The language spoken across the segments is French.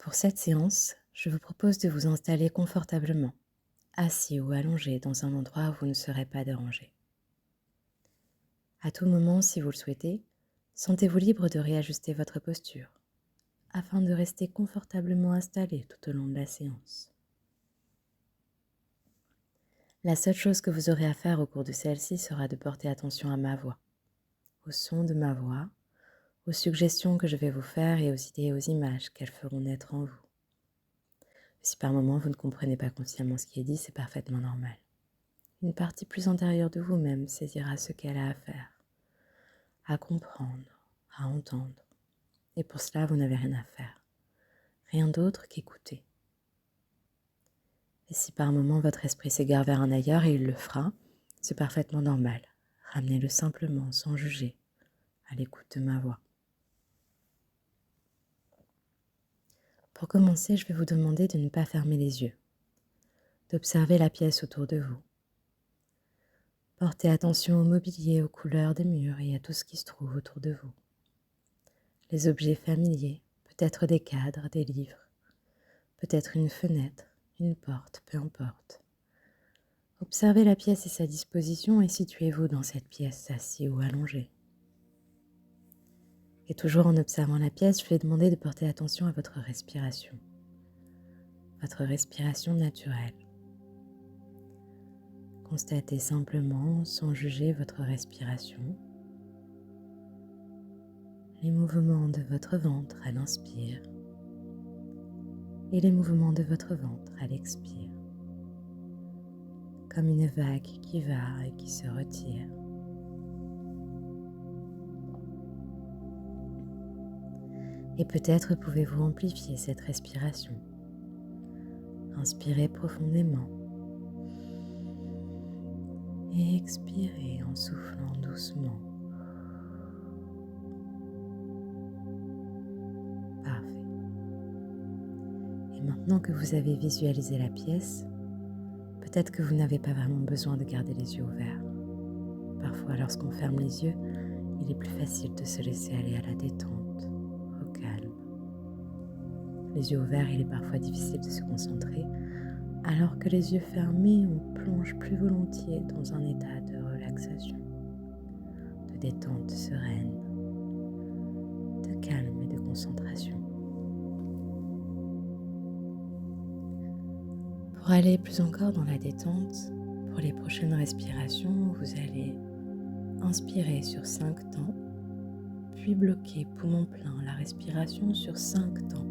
Pour cette séance, je vous propose de vous installer confortablement, assis ou allongé dans un endroit où vous ne serez pas dérangé. À tout moment, si vous le souhaitez, sentez-vous libre de réajuster votre posture afin de rester confortablement installé tout au long de la séance. La seule chose que vous aurez à faire au cours de celle-ci sera de porter attention à ma voix, au son de ma voix, aux suggestions que je vais vous faire et aux idées et aux images qu'elles feront naître en vous. Si par moment vous ne comprenez pas consciemment ce qui est dit, c'est parfaitement normal. Une partie plus antérieure de vous-même saisira ce qu'elle a à faire, à comprendre, à entendre. Et pour cela, vous n'avez rien à faire. Rien d'autre qu'écouter. Et si par moment votre esprit s'égare vers un ailleurs, et il le fera, c'est parfaitement normal. Ramenez-le simplement, sans juger, à l'écoute de ma voix. Pour commencer, je vais vous demander de ne pas fermer les yeux, d'observer la pièce autour de vous. Portez attention au mobilier, aux couleurs des murs et à tout ce qui se trouve autour de vous. Les objets familiers, peut-être des cadres, des livres, peut-être une fenêtre, une porte, peu importe. Observez la pièce et sa disposition et situez-vous dans cette pièce, assis ou allongé. Et toujours en observant la pièce, je vais demander de porter attention à votre respiration naturelle. Constatez simplement, sans juger votre respiration, les mouvements de votre ventre à l'inspire et les mouvements de votre ventre à l'expire, comme une vague qui va et qui se retire. Et peut-être pouvez-vous amplifier cette respiration. Inspirez profondément et expirez en soufflant doucement. Parfait. Et maintenant que vous avez visualisé la pièce, peut-être que vous n'avez pas vraiment besoin de garder les yeux ouverts. Parfois, lorsqu'on ferme les yeux, il est plus facile de se laisser aller à la détente, au calme. Les yeux ouverts, il est parfois difficile de se concentrer, alors que les yeux fermés, on plonge plus volontiers dans un état de relaxation, de détente sereine, de calme et de concentration. Pour aller plus encore dans la détente, pour les prochaines respirations, vous allez inspirer sur 5 temps, puis bloquer poumon plein la respiration sur 5 temps.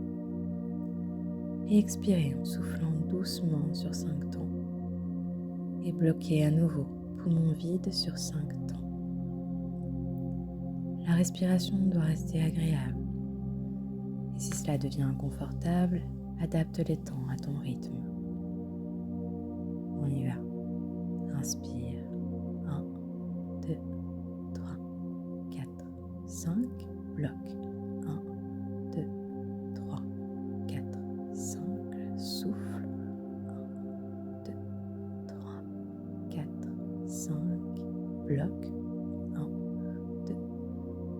Et expirer en soufflant doucement sur 5 temps. Et bloquer à nouveau, poumon vide sur 5 temps. La respiration doit rester agréable. Et si cela devient inconfortable, adapte les temps à ton rythme. On y va. Inspire. 1, 2, 3, 4, 5. Bloque. 1, 2, 3, 4, 5. Souffle. 1, 2, 3, 4, 5. Bloque. 1, 2,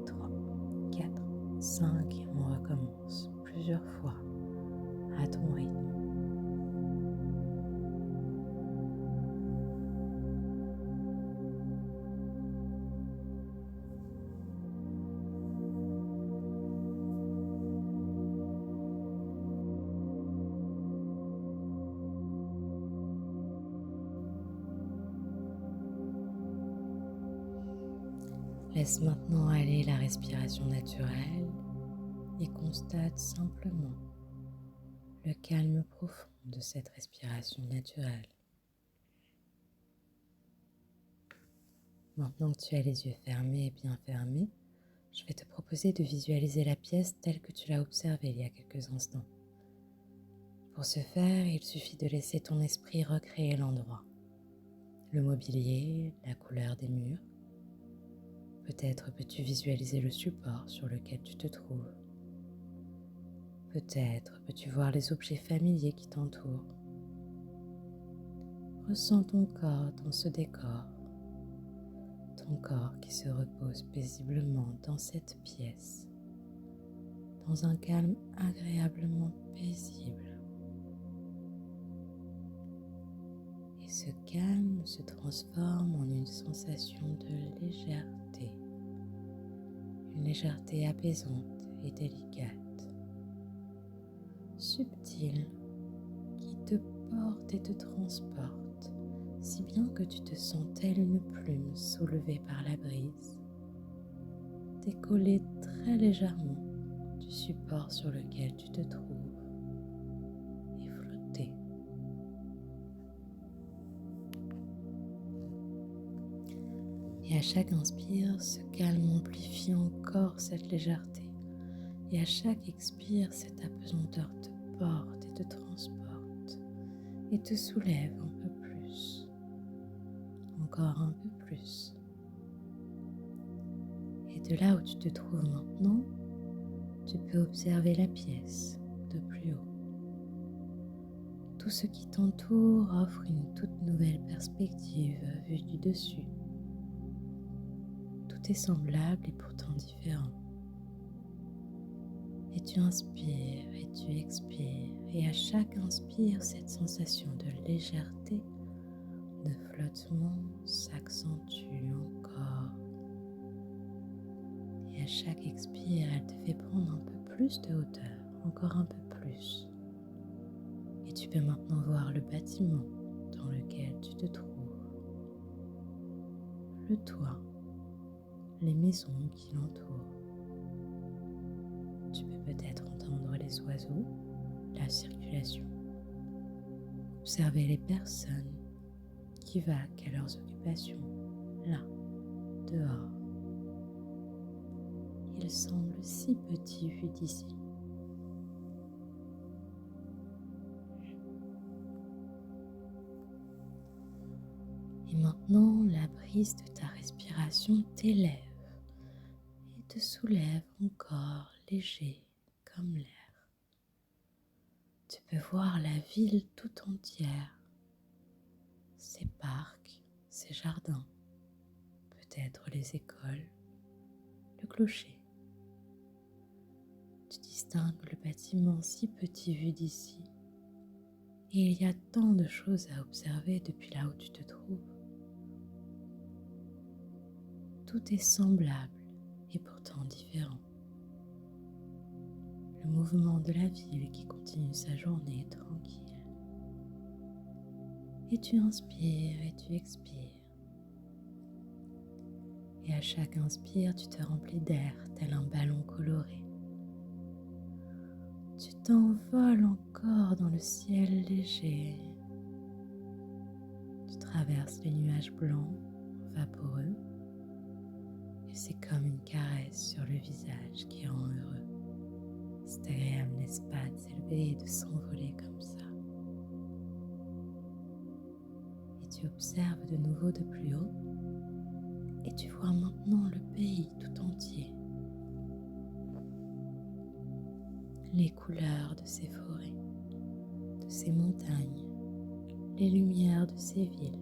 3, 4, 5. Et on recommence plusieurs fois à ton rythme. Laisse maintenant aller la respiration naturelle et constate simplement le calme profond de cette respiration naturelle. Maintenant que tu as les yeux fermés et bien fermés, je vais te proposer de visualiser la pièce telle que tu l'as observée il y a quelques instants. Pour ce faire, il suffit de laisser ton esprit recréer l'endroit, le mobilier, la couleur des murs. Peut-être peux-tu visualiser le support sur lequel tu te trouves. Peut-être peux-tu voir les objets familiers qui t'entourent. Ressens ton corps dans ce décor, ton corps qui se repose paisiblement dans cette pièce, dans un calme agréablement paisible. Et ce calme se transforme en une sensation de légèreté, une légèreté apaisante et délicate, subtile, qui te porte et te transporte, si bien que tu te sens telle une plume soulevée par la brise, décoller très légèrement du support sur lequel tu te trouves et flotter. Et à chaque inspire, ce calme amplifie encore cette légèreté. Et à chaque expire, cette apesanteur te porte et te transporte et te soulève un peu plus, encore un peu plus. Et de là où tu te trouves maintenant, tu peux observer la pièce de plus haut. Tout ce qui t'entoure offre une toute nouvelle perspective vue du dessus. Tout est semblable et pourtant différent. Et tu inspires et tu expires, et à chaque inspire, cette sensation de légèreté, de flottement s'accentue encore. Et à chaque expire, elle te fait prendre un peu plus de hauteur, encore un peu plus. Et tu peux maintenant voir le bâtiment dans lequel tu te trouves, le toit, les maisons qui l'entourent. Tu peux peut-être entendre les oiseaux, la circulation, observer les personnes qui vaquent à leurs occupations, là, dehors. Ils semblent si petits vus d'ici. Et maintenant, la brise de ta respiration t'élève et te soulève encore léger comme l'air. Tu peux voir la ville tout entière, ses parcs, ses jardins, peut-être les écoles, le clocher. Tu distingues le bâtiment si petit vu d'ici, et il y a tant de choses à observer depuis là où tu te trouves. Tout est semblable et pourtant différent. Le mouvement de la ville qui continue sa journée tranquille. Et tu inspires et tu expires. Et à chaque inspire, tu te remplis d'air tel un ballon coloré. Tu t'envoles encore dans le ciel léger. Tu traverses les nuages blancs, vaporeux. Et c'est comme une caresse sur le visage qui rend heureux. C'est agréable, n'est-ce pas, de s'élever et de s'envoler comme ça. Et tu observes de nouveau de plus haut. Et tu vois maintenant le pays tout entier. Les couleurs de ces forêts, de ces montagnes, les lumières de ces villes,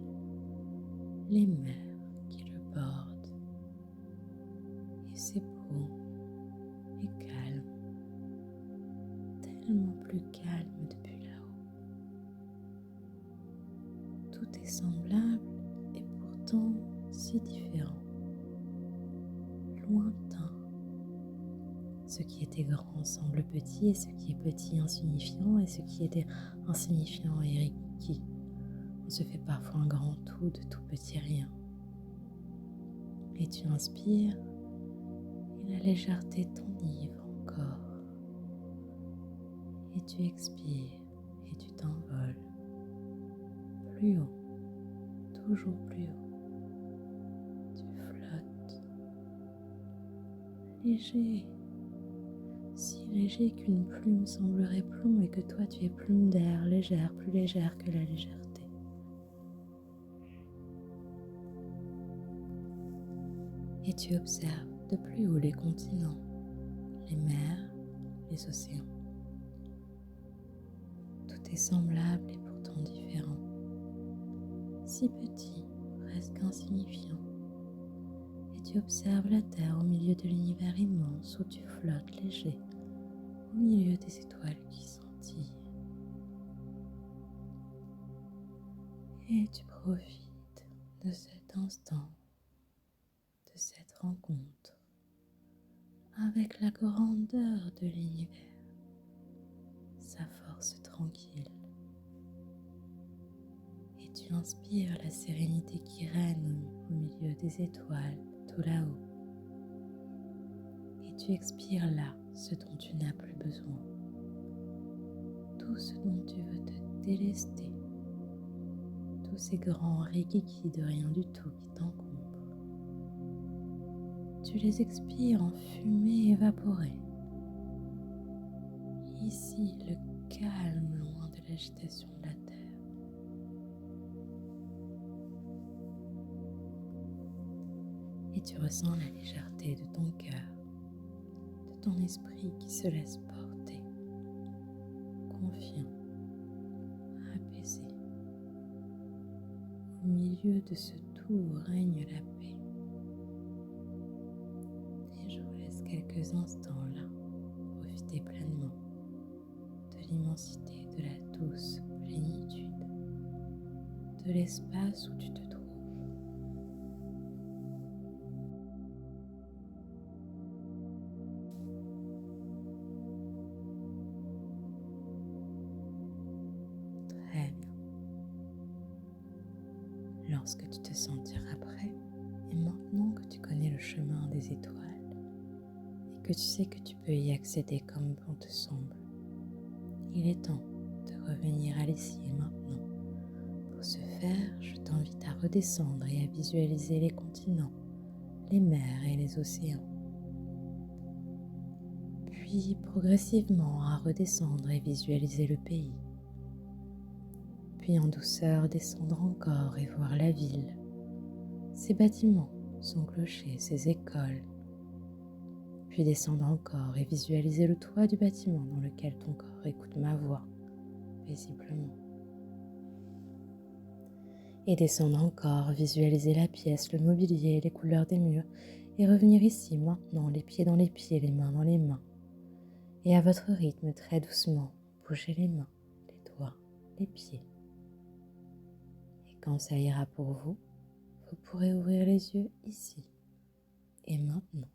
les mers qui le bordent. Et c'est beau et calme, tellement plus calme depuis là-haut. Tout est semblable et pourtant si différent, lointain. Ce qui était grand semble petit, et ce qui est petit insignifiant, et ce qui était insignifiant est riqui. On se fait parfois un grand tout de tout petit rien. Et tu inspires, et la légèreté t'enivre encore. Et tu expires, et tu t'envoles. Plus haut, toujours plus haut. Tu flottes, léger. Si léger qu'une plume semblerait plomb et que toi tu es plume d'air, légère, plus légère que la légèreté. Et tu observes de plus haut les continents, les mers, les océans. Tout est semblable et pourtant différent. Si petit, presque insignifiant. Et tu observes la terre au milieu de l'univers immense où tu flottes léger, des étoiles qui scintillent. Et tu profites de cet instant, de cette rencontre avec la grandeur de l'univers, sa force tranquille. Et tu inspires la sérénité qui règne au milieu des étoiles, tout là-haut. Et tu expires là ce dont tu n'as plus besoin, tout ce dont tu veux te délester, tous ces grands rikiki de rien du tout qui t'encombrent. Tu les expires en fumée évaporée. Ici, le calme loin de l'agitation de la terre. Et tu ressens la légèreté de ton cœur, de ton esprit qui se laisse porter, confiant, apaisé. Au milieu de ce tout règne la paix. Et je vous laisse quelques instants là, profiter pleinement de l'immensité, de la douce plénitude, de l'espace où tu te trouves. Très bien. Lorsque tu te sentiras prêt, et maintenant que tu connais le chemin des étoiles, et que tu sais que tu peux y accéder comme bon te semble, il est temps de revenir à l'ici et maintenant. Pour ce faire, je t'invite à redescendre et à visualiser les continents, les mers et les océans. Puis progressivement à redescendre et visualiser le pays. Puis en douceur descendre encore et voir la ville, ses bâtiments, son clocher, ses écoles. Puis descendre encore et visualiser le toit du bâtiment dans lequel ton corps écoute ma voix paisiblement. Et descendre encore, visualiser la pièce, le mobilier, les couleurs des murs, et revenir ici maintenant, les pieds dans les pieds, les mains dans les mains. Et à votre rythme, très doucement, bougez les mains, les doigts, les pieds. Et quand ça ira pour vous, vous pourrez ouvrir les yeux ici et maintenant.